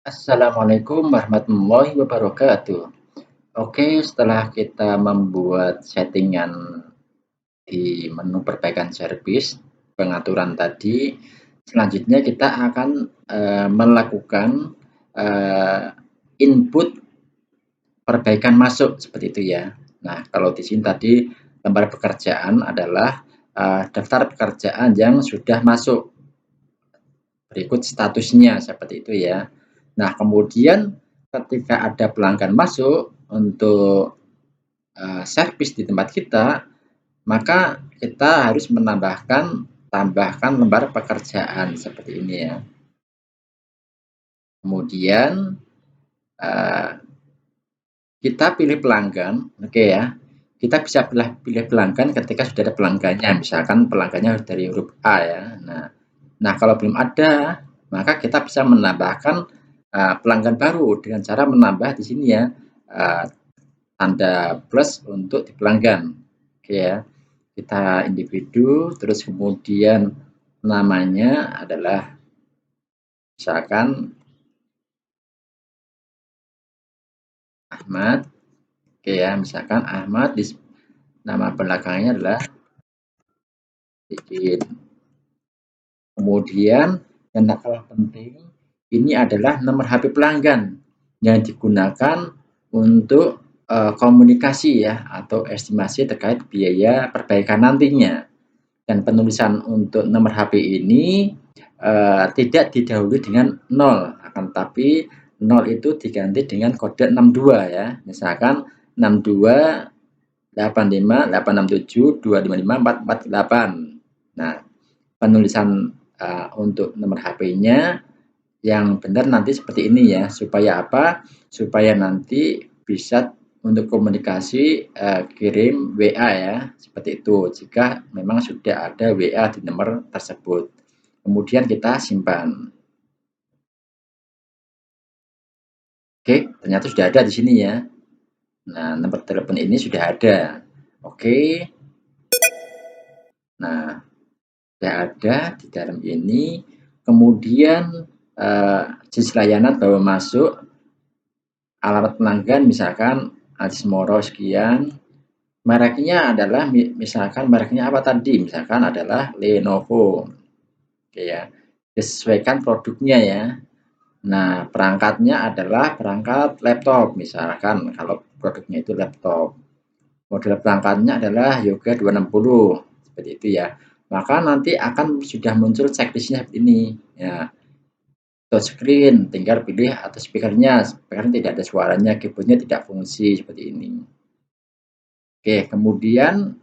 Assalamualaikum warahmatullahi wabarakatuh. Oke, setelah kita membuat settingan di menu perbaikan servis, pengaturan tadi, selanjutnya kita akan melakukan eh, input perbaikan masuk seperti itu ya. Nah, kalau di sini tadi lembar pekerjaan adalah daftar pekerjaan yang sudah masuk, berikut statusnya seperti itu ya. Nah, kemudian ketika ada pelanggan masuk untuk servis di tempat kita, maka kita harus tambahkan lembar pekerjaan seperti ini ya. Kemudian uh, kita pilih pelanggan, oke ya. Kita bisa pilih pelanggan ketika sudah ada pelanggannya, misalkan pelanggannya dari huruf A ya. Nah, kalau belum ada, maka kita bisa menambahkan pelanggan baru dengan cara menambah di sini ya uh, tanda plus untuk di pelanggan. Oke ya, kita individu, terus kemudian namanya adalah misalkan Ahmad. Oke ya, misalkan Ahmad, nama belakangnya adalah Dikit. Kemudian yang tak kalah penting, ini adalah nomor HP pelanggan yang digunakan untuk komunikasi ya atau estimasi terkait biaya perbaikan nantinya. Dan penulisan untuk nomor HP ini tidak didahului dengan 0, akan tapi 0 itu diganti dengan kode 62 ya. Misalkan 62 85 867 255 448. Nah, penulisan untuk nomor HP-nya yang benar nanti seperti ini ya, supaya apa? Supaya nanti bisa untuk komunikasi kirim WA ya, seperti itu. Jika memang sudah ada WA di nomor tersebut. Kemudian kita simpan. Oke, ternyata sudah ada di sini ya. Nah, nomor telepon ini sudah ada. Oke. Nah, sudah ada di dalam ini. Kemudian jenis layanan bahwa masuk alamat pelanggan misalkan Adismoro sekian, mereknya adalah misalkan mereknya apa tadi, misalkan adalah Lenovo. Oke ya, disesuaikan produknya ya. Nah, perangkatnya adalah perangkat laptop, misalkan kalau produknya itu laptop. Model perangkatnya adalah Yoga 260, seperti itu ya. Maka nanti akan sudah muncul checklistnya seperti ini ya. Touchscreen, tinggal pilih atau speakernya. Speakernya tidak ada suaranya, keyboardnya tidak fungsi seperti ini. Oke, kemudian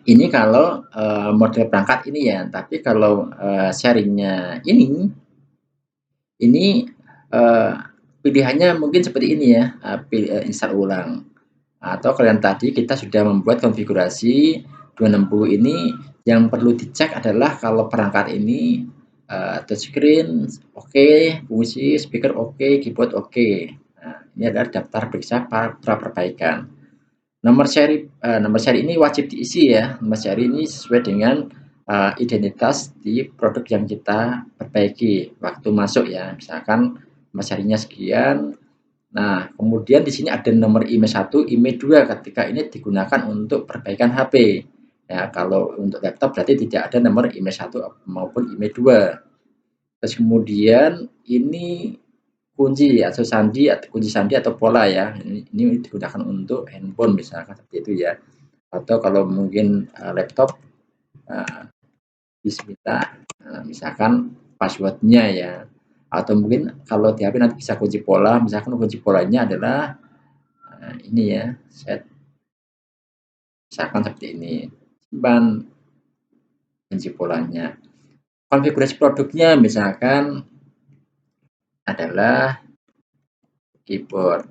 ini kalau model perangkat ini ya, tapi kalau sharingnya ini pilihannya mungkin seperti ini ya, install ulang. Atau kalian tadi kita sudah membuat konfigurasi 260 ini, yang perlu dicek adalah kalau perangkat ini touchscreen oke, fungsi speaker oke, keyboard oke. Nah, ini adalah daftar periksa pra perbaikan. Nomor seri ini wajib diisi ya. Nomor seri ini sesuai dengan identitas di produk yang kita perbaiki waktu masuk ya. Misalkan nomor serinya sekian. Nah, kemudian di sini ada nomor IMEI 1, IMEI 2 ketika ini digunakan untuk perbaikan HP. Ya, kalau untuk laptop berarti tidak ada nomor IMEI 1 maupun IMEI 2. Terus kemudian ini kunci sandi atau pola ya. Ini digunakan untuk handphone misalkan seperti itu ya. Atau kalau mungkin laptop bisa misalkan passwordnya ya. Atau mungkin kalau di HP nanti bisa kunci pola, misalkan kunci polanya adalah ini ya, set misalkan seperti ini. Simpan kunci polanya. Konfigurasi produknya misalkan adalah keyboard,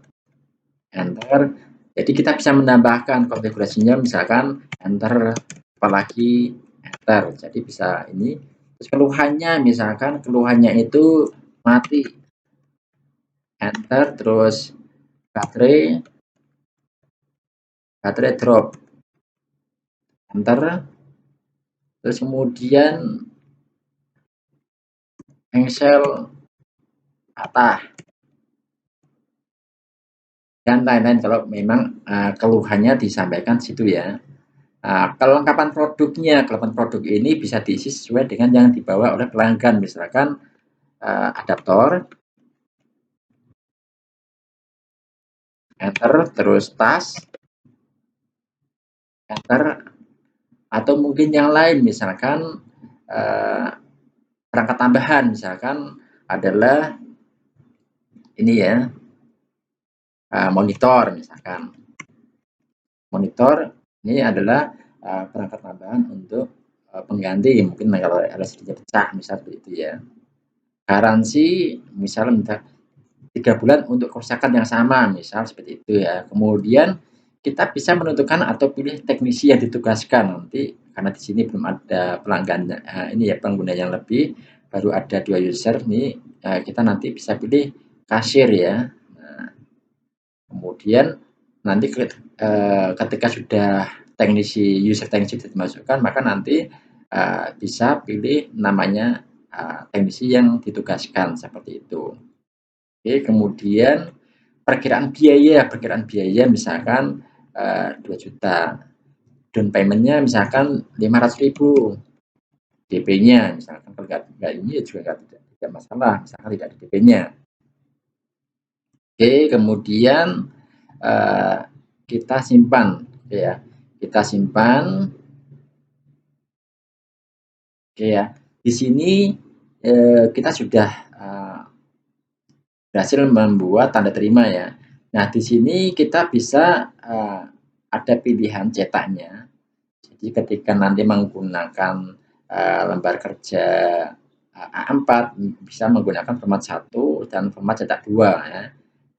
enter. Jadi kita bisa menambahkan konfigurasinya misalkan enter, apalagi enter. Jadi bisa ini. Terus keluhannya misalkan keluhannya itu mati, enter, terus baterai baterai drop, enter. Terus kemudian engsel patah, dan lain-lain kalau memang keluhannya disampaikan situ ya. Kelengkapan produk ini bisa diisi sesuai dengan yang dibawa oleh pelanggan, misalkan adaptor, enter, terus tas, enter, atau mungkin yang lain, misalkan perangkat tambahan, misalkan adalah ini ya, monitor misalkan. Monitor ini adalah perangkat tambahan untuk pengganti, mungkin kalau LCD-nya pecah, misal begitu ya. Garansi misalnya 3 bulan untuk kerusakan yang sama, misal seperti itu ya. Kemudian kita bisa menentukan atau pilih teknisi yang ditugaskan nanti, karena di sini belum ada pelanggan ini ya, pengguna yang lebih, baru ada 2 user nih, kita nanti bisa pilih kasir ya. Nah, kemudian nanti ketika sudah user teknisi sudah dimasukkan, maka nanti bisa pilih namanya teknisi yang ditugaskan, seperti itu. Oke, kemudian perkiraan biaya misalkan 2 juta, down payment-nya misalkan 500.000, DP-nya misalkan, kalau nggak ini ya juga tidak masalah, misalkan tidak ada DP-nya. Oke, kemudian kita simpan ya, kita simpan. Oke ya, di sini kita sudah berhasil membuat tanda terima ya. Nah, di sini kita bisa ada pilihan cetaknya. Jadi ketika nanti menggunakan lembar kerja A4, bisa menggunakan format 1 dan format cetak 2 ya.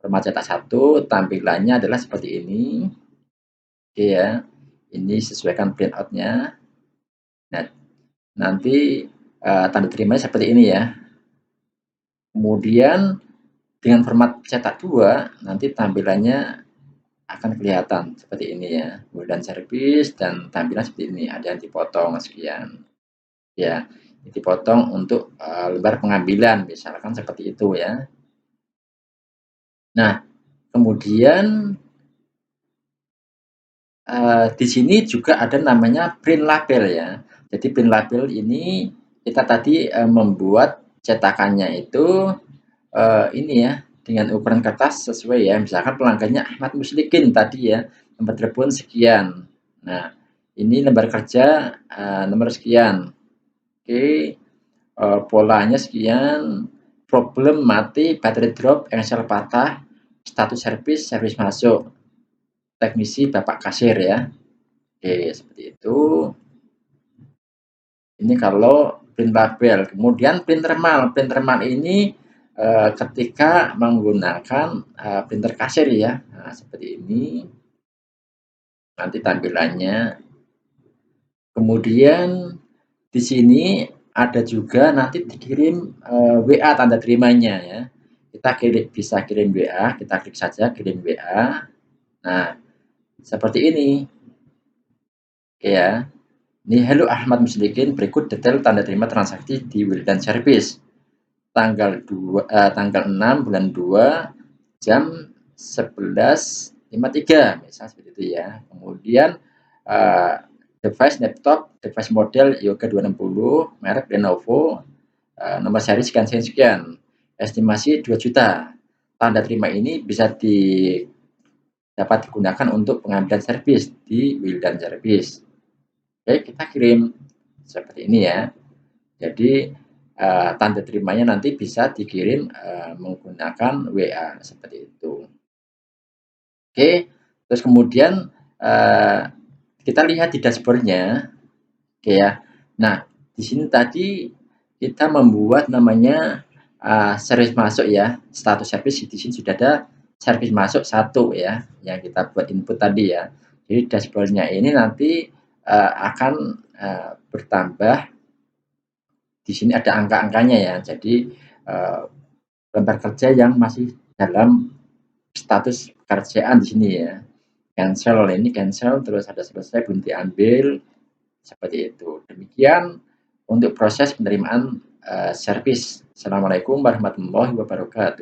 Format cetak 1 tampilannya adalah seperti ini. Oke ya, ini sesuaikan printout-nya. Nah, nanti tanda terimanya seperti ini ya. Kemudian dengan format cetak 2 nanti tampilannya akan kelihatan seperti ini ya, dan servis dan tampilan seperti ini, ada yang dipotong sekian ya, dipotong untuk lembar pengambilan misalkan seperti itu ya. Nah, kemudian di sini juga ada namanya print label ya. Jadi print label ini kita tadi membuat cetakannya itu ini ya, dengan ukuran kertas sesuai ya, misalkan pelanggannya Ahmad Muslikin tadi ya, nomor telepon sekian. Nah, ini lembar kerja nomor sekian. Oke, polanya sekian, problem mati, baterai drop, engsel patah, status servis masuk, teknisi Bapak kasir ya. Oke, seperti itu. Ini kalau print label. Kemudian print thermal ini ketika menggunakan printer kasir ya. Nah, seperti ini nanti tampilannya. Kemudian di sini ada juga nanti dikirim WA tanda terimanya ya. Kita bisa kirim WA, kita klik saja kirim WA. Nah, seperti ini. Oke ya. Ini hello Ahmad Muslikin, berikut detail tanda terima transaksi di Wildan Service. Tanggal 6 bulan 2 jam 11.53 misalnya seperti itu ya. Kemudian device laptop, device model Yoga 260, merek Lenovo, nomor seri sekian, estimasi 2 juta. Tanda terima ini bisa dapat digunakan untuk pengambilan servis di Wildan Service. Oke, kita kirim seperti ini ya. Jadi tanda terimanya nanti bisa dikirim menggunakan WA seperti itu. Oke, terus kemudian kita lihat di dashboard-nya. Oke ya. Nah, di sini tadi kita membuat namanya servis masuk ya, status servis. Di sini sudah ada servis masuk 1 ya, yang kita buat input tadi ya. Jadi dashboard-nya ini nanti akan bertambah. Di sini ada angka-angkanya ya. Jadi lembar kerja yang masih dalam status pekerjaan di sini ya. Cancel, ini cancel, terus ada selesai belum diambil, seperti itu. Demikian untuk proses penerimaan servis. Assalamualaikum warahmatullahi wabarakatuh.